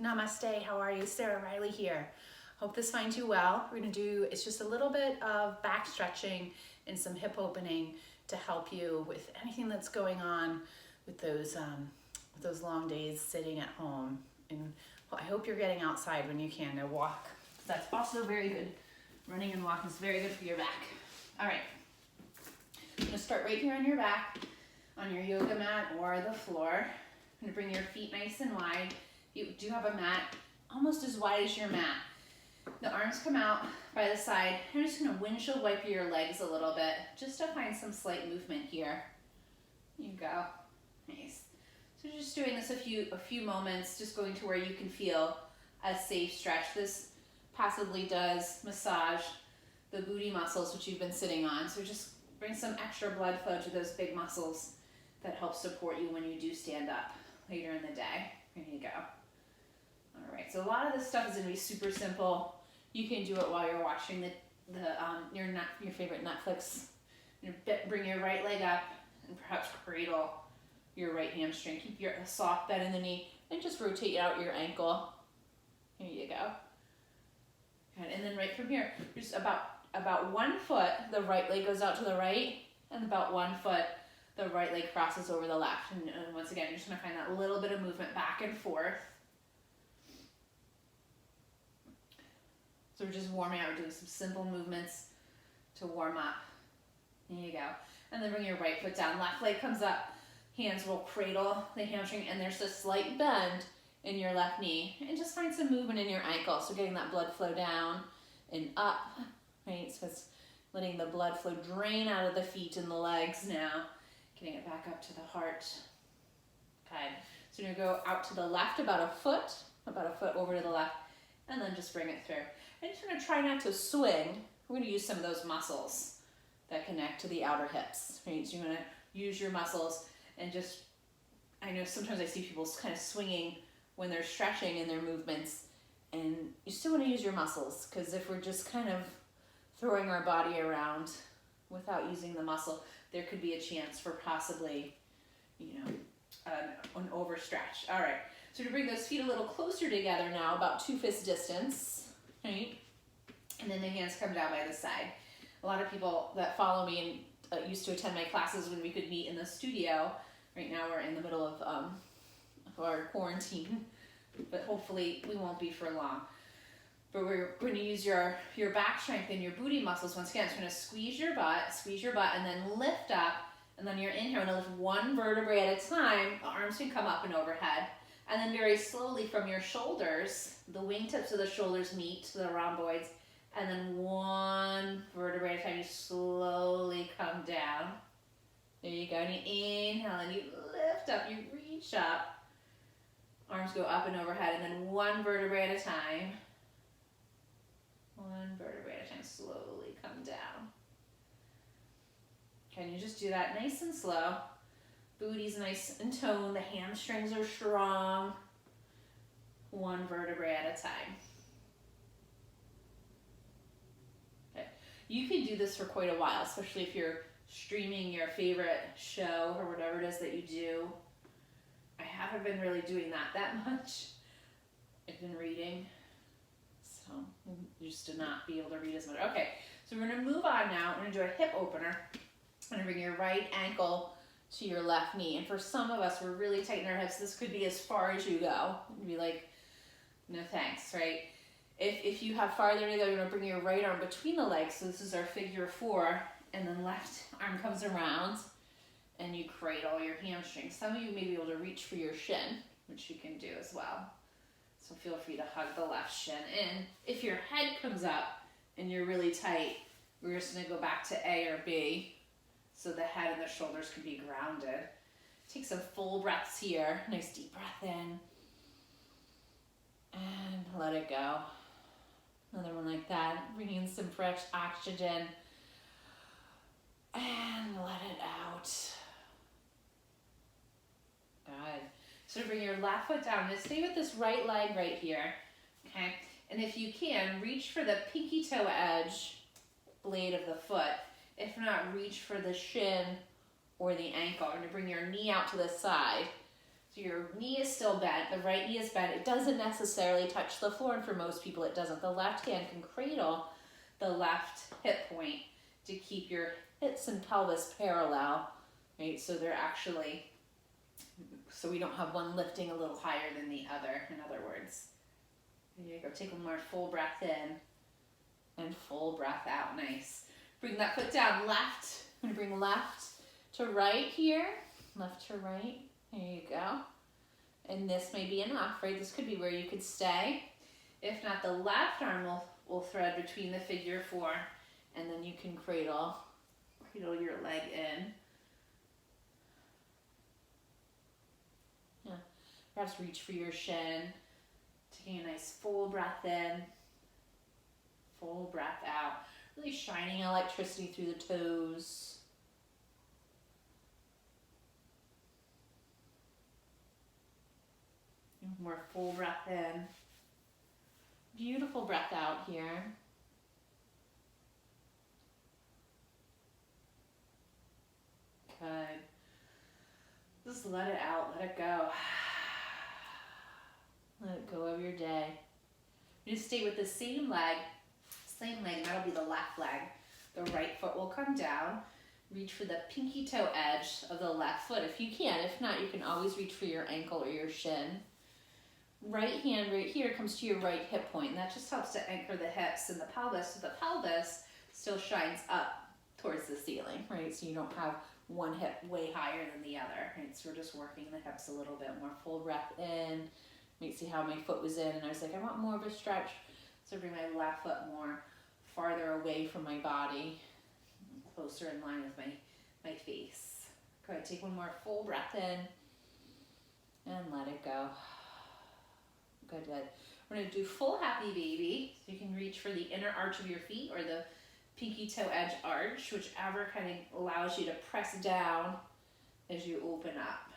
Namaste, how are you? Sarah Riley here. Hope this finds you well. We're gonna do, it's just a little bit of back stretching and some hip opening to help you with anything that's going on with those long days sitting at home. And I hope you're getting outside when you can to walk. That's also very good. Running and walking is very good for your back. All right, I'm gonna start right here on your back, on your yoga mat or the floor. I'm gonna bring your feet nice and wide. You do have a mat almost as wide as your mat. The arms come out by the side. I'm just gonna windshield wipe your legs a little bit just to find some slight movement here. You go, nice. So just doing this a few moments, just going to where you can feel a safe stretch. This possibly does massage the booty muscles which you've been sitting on. So just bring some extra blood flow to those big muscles that help support you when you do stand up later in the day. There you go. All right, so a lot of this stuff is gonna be super simple. You can do it while you're watching your favorite Netflix. Bring your right leg up and perhaps cradle your right hamstring. Keep your soft bend in the knee and just rotate out your ankle. Here you go. Good. And then right from here, just about 1 foot, the right leg goes out to the right, and about 1 foot, the right leg crosses over the left. And once again, you're just gonna find that little bit of movement back and forth. So we're just warming up. We're doing some simple movements to warm up. There you go. And then bring your right foot down. Left leg comes up. Hands will cradle the hamstring, and there's a slight bend in your left knee. And just find some movement in your ankle. So getting that blood flow down and up, right? So it's letting the blood flow drain out of the feet and the legs now. Getting it back up to the heart. Good. So you're gonna go out to the left about a foot over to the left, and then just bring it through. And just gonna try not to swing. We're gonna use some of those muscles that connect to the outer hips, right? So you're gonna use your muscles and just, I know sometimes I see people kind of swinging when they're stretching in their movements, and you still wanna use your muscles, because if we're just kind of throwing our body around without using the muscle, there could be a chance for possibly, an overstretch. All right, so to bring those feet a little closer together now, about 2 fist distance, right? And then the hands come down by the side. A lot of people that follow me and used to attend my classes when we could meet in the studio. Right now we're in the middle of our quarantine, but hopefully we won't be for long. But we're going to use your back strength and your booty muscles. Once again, it's going to squeeze your butt, and then lift up. And then you're in here, and lift 1 vertebrae at a time. The arms can come up and overhead. And then very slowly from your shoulders, the wingtips of the shoulders meet to the rhomboids. And then 1 vertebrae at a time, you slowly come down. There you go. And you inhale, and you lift up, you reach up. Arms go up and overhead, and then 1 vertebrae at a time. 1 vertebrae at a time, slowly come down. Can you just do that nice and slow? Booty's nice and toned, the hamstrings are strong. 1 vertebrae at a time. Okay. You can do this for quite a while, especially if you're streaming your favorite show or whatever it is that you do. I haven't been really doing that much. I've been reading, so used to not be able to read as much. Okay, so we're gonna move on now. We're gonna do a hip opener. I'm gonna bring your right ankle to your left knee. And for some of us, we're really tight in our hips. This could be as far as you go. You'd be like, no thanks, right? If you have farther to go, you're gonna bring your right arm between the legs. So this is our figure 4, and then left arm comes around, and you cradle your hamstring. Some of you may be able to reach for your shin, which you can do as well. So feel free to hug the left shin in. If your head comes up and you're really tight, we're just gonna go back to A or B, so the head and the shoulders can be grounded. Take some full breaths here. Nice deep breath in. And let it go. Another one like that. Bring in some fresh oxygen. And let it out. Good. So bring your left foot down. Just stay with this right leg right here. Okay? And if you can, reach for the pinky toe edge blade of the foot. If not, reach for the shin or the ankle. You're going to bring your knee out to the side. So your knee is still bent, the right knee is bent. It doesn't necessarily touch the floor, and for most people it doesn't. The left hand can cradle the left hip point to keep your hips and pelvis parallel, right? So they're actually, so we don't have one lifting a little higher than the other, in other words. There you go, take one more full breath in and full breath out, nice. Bring that foot down, left. I'm gonna bring left to right here, left to right, there you go. And this may be enough, right? This could be where you could stay. If not, the left arm will thread between the figure four, and then you can cradle your leg in. Yeah, perhaps reach for your shin, taking a nice full breath in, full breath out, really shining electricity through the toes. More full breath in. Beautiful breath out here. Good. Just let it out, let it go. Let go of your day. You just stay with the same leg, that'll be the left leg. The right foot will come down. Reach for the pinky toe edge of the left foot if you can. If not, you can always reach for your ankle or your shin. Right hand right here comes to your right hip point, and that just helps to anchor the hips and the pelvis, so the pelvis still shines up towards the ceiling, right? So you don't have one hip way higher than the other, right? So we're just working the hips a little bit more. Full breath in. You can see how my foot was in, and I was like, I want more of a stretch. So bring my left foot more farther away from my body, closer in line with my face. Go ahead, take one more full breath in, and let it go. Good, good. We're going to do full happy baby. So you can reach for the inner arch of your feet or the pinky toe edge arch, whichever kind of allows you to press down as you open up.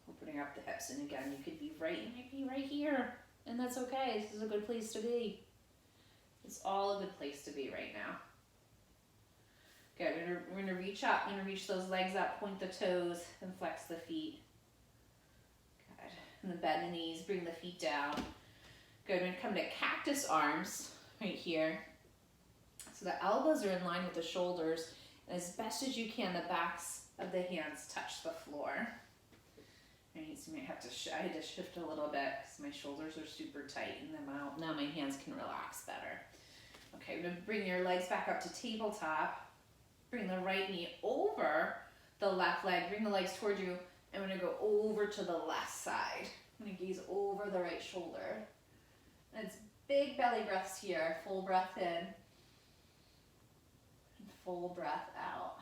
Opening up the hips. And again, you could be right, you might be right here. And that's okay. This is a good place to be. It's all a good place to be right now. Good. We're going to reach up. We're going to reach those legs up, point the toes, and flex the feet. Good. And then bend the knees, bring the feet down. Good. We're going to come to cactus arms right here. So the elbows are in line with the shoulders. And as best as you can, the backs of the hands touch the floor. Right, so you might have to, I had to shift a little bit because my shoulders are super tight, and then now my hands can relax better. Okay, we're going to bring your legs back up to tabletop. Bring the right knee over the left leg. Bring the legs toward you. And we're going to go over to the left side. I'm going to gaze over the right shoulder. And it's big belly breaths here. Full breath in. And full breath out.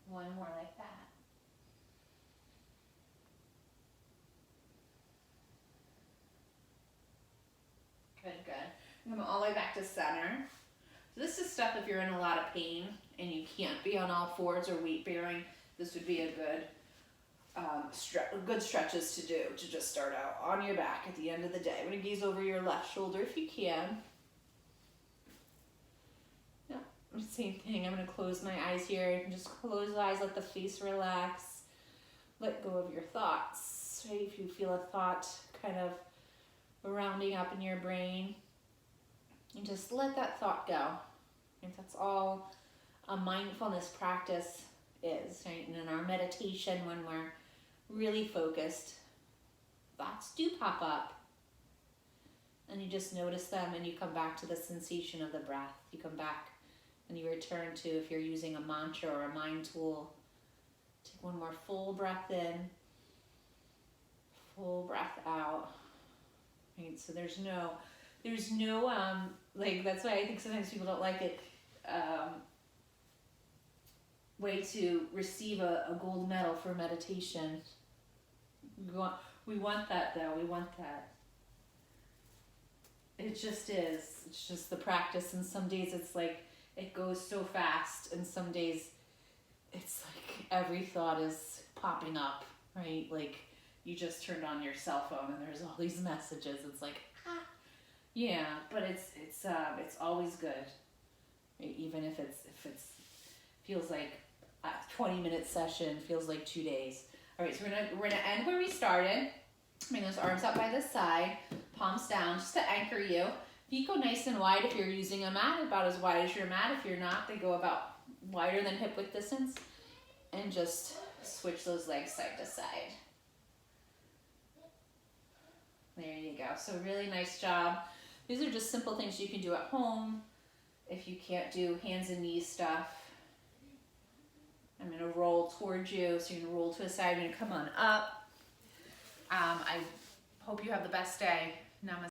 One more like that. Good, good. Come all the way back to center. So this is stuff if you're in a lot of pain and you can't be on all fours or weight bearing, this would be a good stretches to do to just start out on your back at the end of the day. I'm going to gaze over your left shoulder if you can. Yeah, same thing. I'm going to close my eyes here. You can just close the eyes, let the face relax. Let go of your thoughts. Right? If you feel a thought kind of rounding up in your brain, and just let that thought go. And that's all a mindfulness practice is, right? And in our meditation, when we're really focused, thoughts do pop up. And you just notice them, and you come back to the sensation of the breath. You come back and you return to, if you're using a mantra or a mind tool, take one more full breath in, full breath out. Right? So there's no like, that's why I think sometimes people don't like it, way to receive a gold medal for meditation. We want that though, we want that. It just is, it's just the practice, and some days it's like, it goes so fast, and some days it's like every thought is popping up, right? Like, you just turned on your cell phone and there's all these messages. It's like, yeah, but it's always good. even if it's feels like a 20-minute session, feels like 2 days. All right, so we're gonna end where we started. Bring those arms up by the side, palms down, just to anchor you. Feet go nice and wide if you're using a mat, about as wide as your mat. If you're not, they go about wider than hip width distance. And just switch those legs side to side. There you go. So really nice job. These are just simple things you can do at home if you can't do hands and knees stuff. I'm going to roll towards you, so you're going to roll to the side. I'm going to come on up. I hope you have the best day. Namaste.